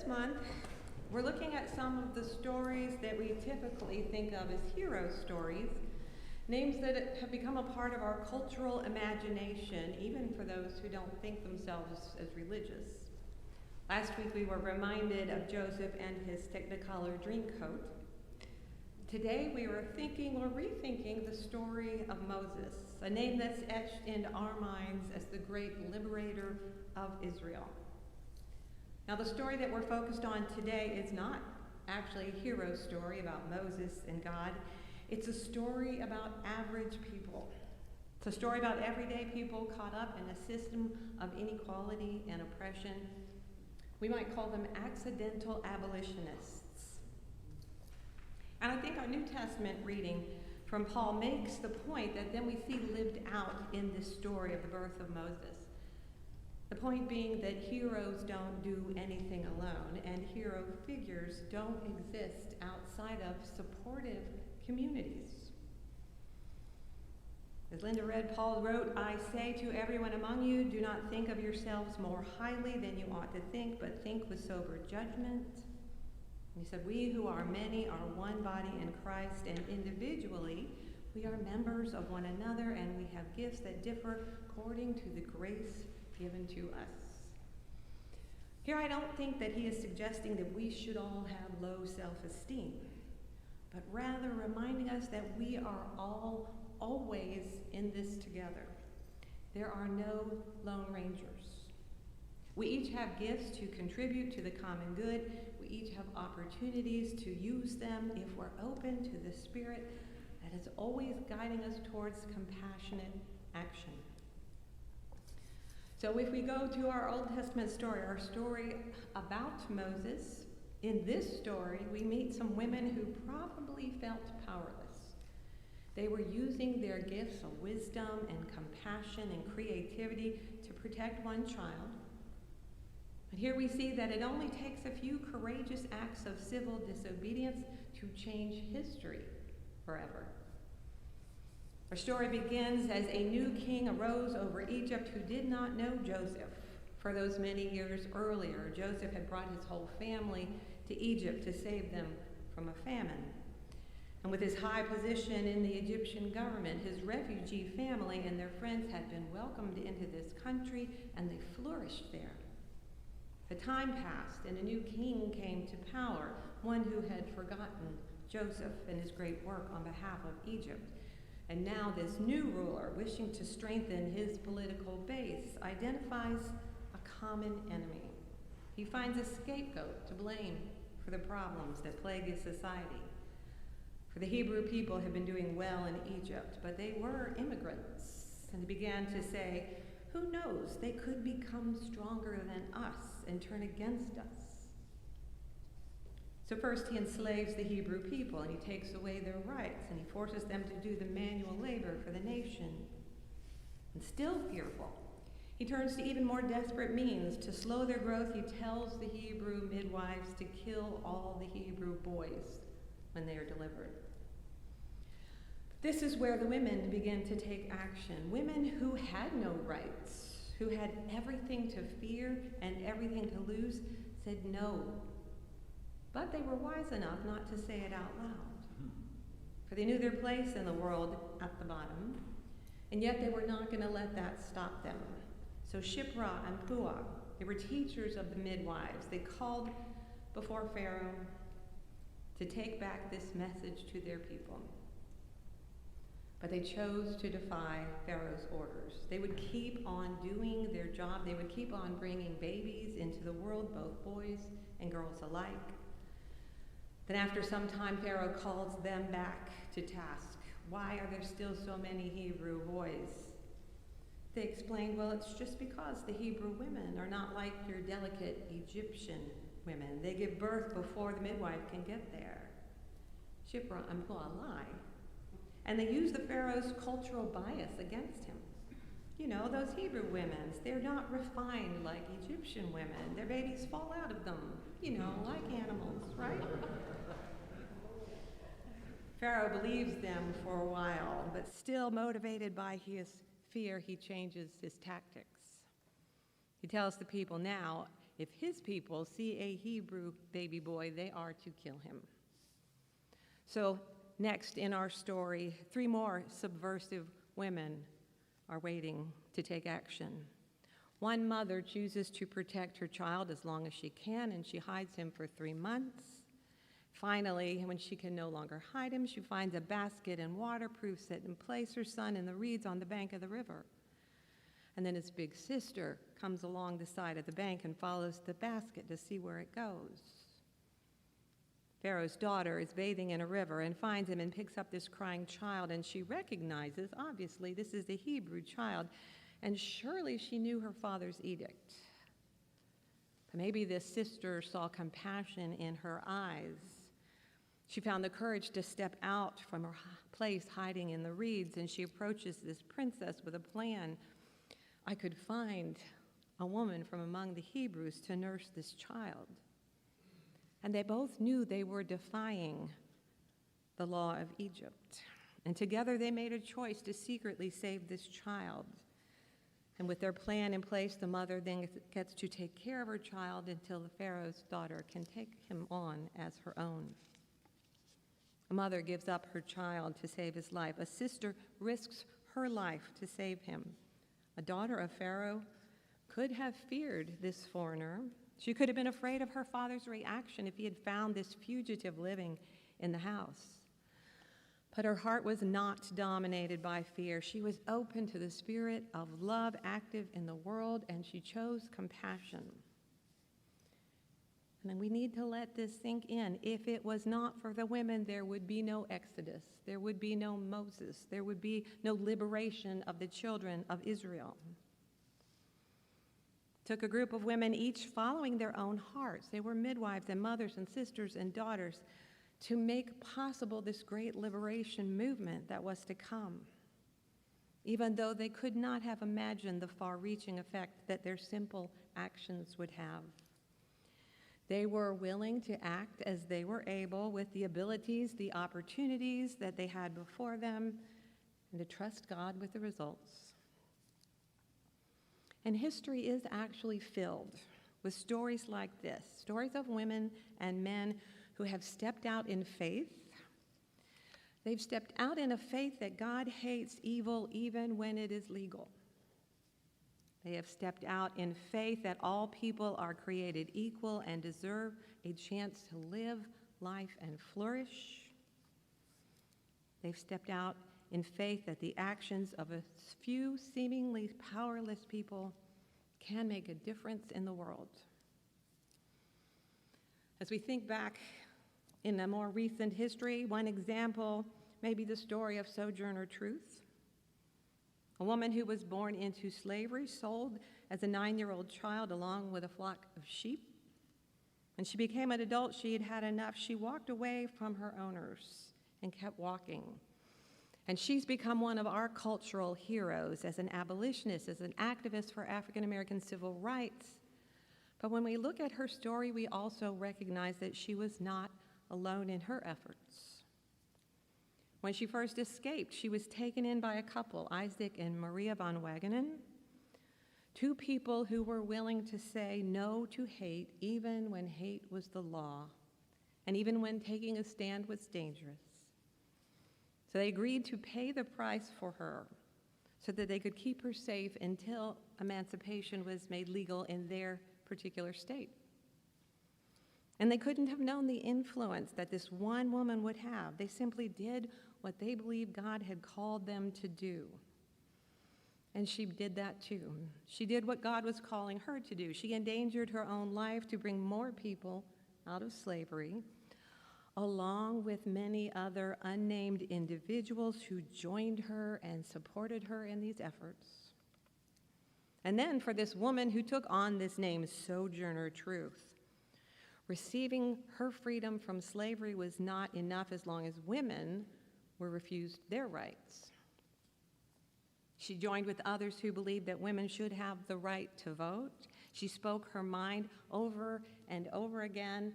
this month, we're looking at some of the stories that we typically think of as hero stories, names that have become a part of our cultural imagination, even for those who don't think themselves as religious. Last week we were reminded of Joseph and his Technicolor Dreamcoat. Today we are thinking or rethinking the story of Moses, a name that's etched into our minds as the great liberator of Israel. Now, the story that we're focused on today is not actually a hero story about Moses and God. It's a story about average people. It's a story about everyday people caught up in a system of inequality and oppression. We might call them accidental abolitionists. And I think our New Testament reading from Paul makes the point that then we see lived out in this story of the birth of Moses. The point being that heroes don't do anything alone, and hero figures don't exist outside of supportive communities. As Linda read, Paul wrote, "I say to everyone among you, do not think of yourselves more highly than you ought to think, but think with sober judgment." And he said, "We who are many are one body in Christ, and individually we are members of one another, and we have gifts that differ according to the grace given to us." Here I don't think that he is suggesting that we should all have low self-esteem, but rather reminding us that we are all always in this together. There are no lone rangers. We each have gifts to contribute to the common good. We each have opportunities to use them if we're open to the Spirit that is always guiding us towards compassionate action. So if we go to our Old Testament story, our story about Moses, in this story we meet some women who probably felt powerless. They were using their gifts of wisdom and compassion and creativity to protect one child. But here we see that it only takes a few courageous acts of civil disobedience to change history forever. Our story begins as a new king arose over Egypt who did not know Joseph. For those many years earlier, Joseph had brought his whole family to Egypt to save them from a famine. And with his high position in the Egyptian government, his refugee family and their friends had been welcomed into this country, and they flourished there. The time passed, and a new king came to power, one who had forgotten Joseph and his great work on behalf of Egypt. And now this new ruler, wishing to strengthen his political base, identifies a common enemy. He finds a scapegoat to blame for the problems that plague his society. For the Hebrew people had been doing well in Egypt, but they were immigrants. And he began to say, who knows, they could become stronger than us and turn against us. So first he enslaves the Hebrew people, and he takes away their rights, and he forces them to do the manual labor for the nation. And still fearful, he turns to even more desperate means. To slow their growth, he tells the Hebrew midwives to kill all the Hebrew boys when they are delivered. This is where the women begin to take action. Women who had no rights, who had everything to fear and everything to lose, said no. But they were wise enough not to say it out loud. For they knew their place in the world at the bottom, and yet they were not going to let that stop them. So Shiphrah and Puah, they were teachers of the midwives. They called before Pharaoh to take back this message to their people. But they chose to defy Pharaoh's orders. They would keep on doing their job. They would keep on bringing babies into the world, both boys and girls alike. Then after some time, Pharaoh calls them back to task. Why are there still so many Hebrew boys? They explained, well, it's just because the Hebrew women are not like your delicate Egyptian women. They give birth before the midwife can get there. Shiphrah and Puah lie. And they use the Pharaoh's cultural bias against him. You know, those Hebrew women, they're not refined like Egyptian women. Their babies fall out of them, you know, like animals, right? Pharaoh believes them for a while, but still motivated by his fear, he changes his tactics. He tells the people now, if his people see a Hebrew baby boy, they are to kill him. So next in our story, 3 more subversive women are waiting to take action. One mother chooses to protect her child as long as she can, and she hides him for 3 months. Finally, when she can no longer hide him, she finds a basket and waterproofs it and places her son in the reeds on the bank of the river. And then his big sister comes along the side of the bank and follows the basket to see where it goes. Pharaoh's daughter is bathing in a river and finds him and picks up this crying child, and she recognizes, obviously, this is the Hebrew child, and surely she knew her father's edict. But maybe this sister saw compassion in her eyes. She found the courage to step out from her place hiding in the reeds, and she approaches this princess with a plan. I could find a woman from among the Hebrews to nurse this child. And they both knew they were defying the law of Egypt. And together they made a choice to secretly save this child. And with their plan in place, the mother then gets to take care of her child until the Pharaoh's daughter can take him on as her own. A mother gives up her child to save his life. A sister risks her life to save him. A daughter of Pharaoh could have feared this foreigner. She could have been afraid of her father's reaction if he had found this fugitive living in the house. But her heart was not dominated by fear. She was open to the spirit of love active in the world, and she chose compassion. And then we need to let this sink in. If it was not for the women, there would be no Exodus. There would be no Moses. There would be no liberation of the children of Israel. Took a group of women, each following their own hearts. They were midwives and mothers and sisters and daughters to make possible this great liberation movement that was to come, even though they could not have imagined the far-reaching effect that their simple actions would have. They were willing to act as they were able with the abilities, the opportunities that they had before them, and to trust God with the results. And history is actually filled with stories like this, stories of women and men who have stepped out in faith. They've stepped out in a faith that God hates evil even when it is legal. They have stepped out in faith that all people are created equal and deserve a chance to live life and flourish. They've stepped out in faith that the actions of a few seemingly powerless people can make a difference in the world. As we think back in a more recent history, one example may be the story of Sojourner Truth, a woman who was born into slavery, sold as a 9-year-old child along with a flock of sheep. When she became an adult, she had had enough. She walked away from her owners and kept walking. And she's become one of our cultural heroes as an abolitionist, as an activist for African American civil rights. But when we look at her story, we also recognize that she was not alone in her efforts. When she first escaped, she was taken in by a couple, Isaac and Maria von Wagenen, 2 people who were willing to say no to hate even when hate was the law, and even when taking a stand was dangerous. So they agreed to pay the price for her so that they could keep her safe until emancipation was made legal in their particular state. And they couldn't have known the influence that this one woman would have. They simply did what they believed God had called them to do. And she did that too. She did what God was calling her to do. She endangered her own life to bring more people out of slavery, along with many other unnamed individuals who joined her and supported her in these efforts. And then for this woman who took on this name, Sojourner Truth, receiving her freedom from slavery was not enough as long as women were refused their rights. She joined with others who believed that women should have the right to vote. She spoke her mind over and over again,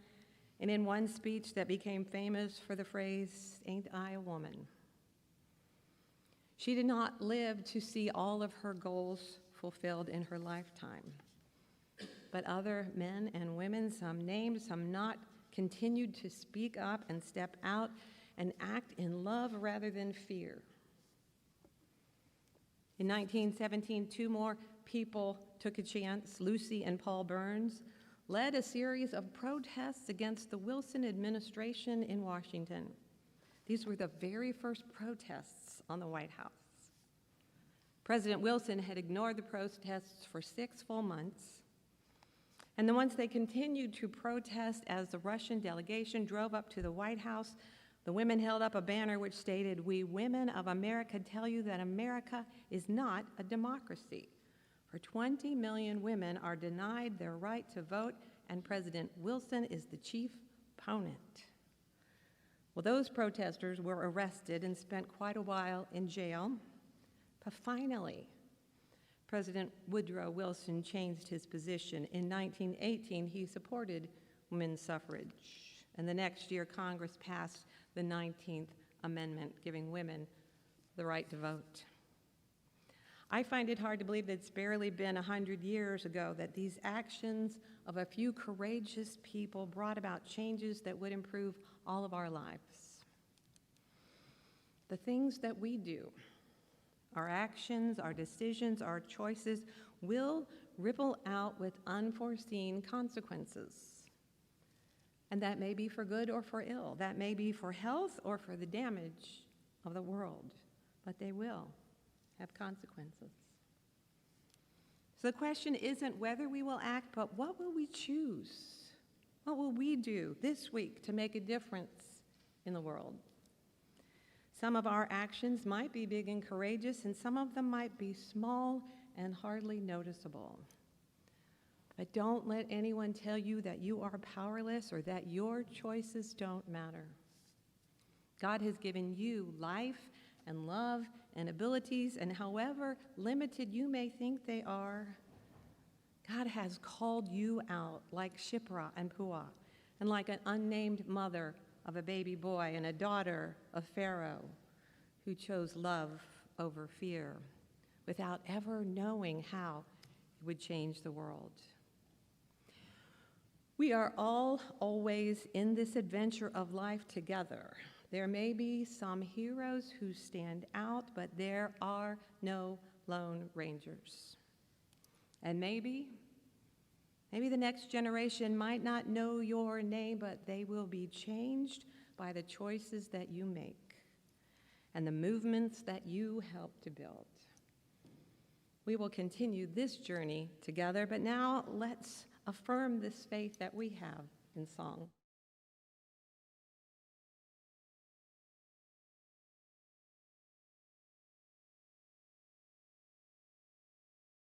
and in one speech that became famous for the phrase, "Ain't I a woman?" She did not live to see all of her goals fulfilled in her lifetime. but other men and women, some named, some not, continued to speak up and step out and act in love rather than fear. In 1917, two more people took a chance. Lucy and Paul Burns led a series of protests against the Wilson administration in Washington. These were the very first protests on the White House. President Wilson had ignored the protests for 6 full months. And then once they continued to protest as the Russian delegation drove up to the White House, the women held up a banner which stated, "We women of America tell you that America is not a democracy. For 20 million women are denied their right to vote, and President Wilson is the chief opponent." Well, those protesters were arrested and spent quite a while in jail. But finally, President Woodrow Wilson changed his position. In 1918, he supported women's suffrage. And the next year, Congress passed the 19th Amendment, giving women the right to vote. I find it hard to believe that it's barely been 100 years ago that these actions of a few courageous people brought about changes that would improve all of our lives. The things that we do, our actions, our decisions, our choices will ripple out with unforeseen consequences. And that may be for good or for ill. That may be for health or for the damage of the world. But they will have consequences. So the question isn't whether we will act, but what will we choose? What will we do this week to make a difference in the world? Some of our actions might be big and courageous, and some of them might be small and hardly noticeable. But don't let anyone tell you that you are powerless or that your choices don't matter. God has given you life and love and abilities, and however limited you may think they are, God has called you out like Shiphrah and Puah, and like an unnamed mother of a baby boy and a daughter of Pharaoh who chose love over fear without ever knowing how it would change the world. We are all always in this adventure of life together. There may be some heroes who stand out, but there are no lone rangers. And maybe the next generation might not know your name, but they will be changed by the choices that you make and the movements that you help to build. We will continue this journey together, but now let's affirm this faith that we have in song.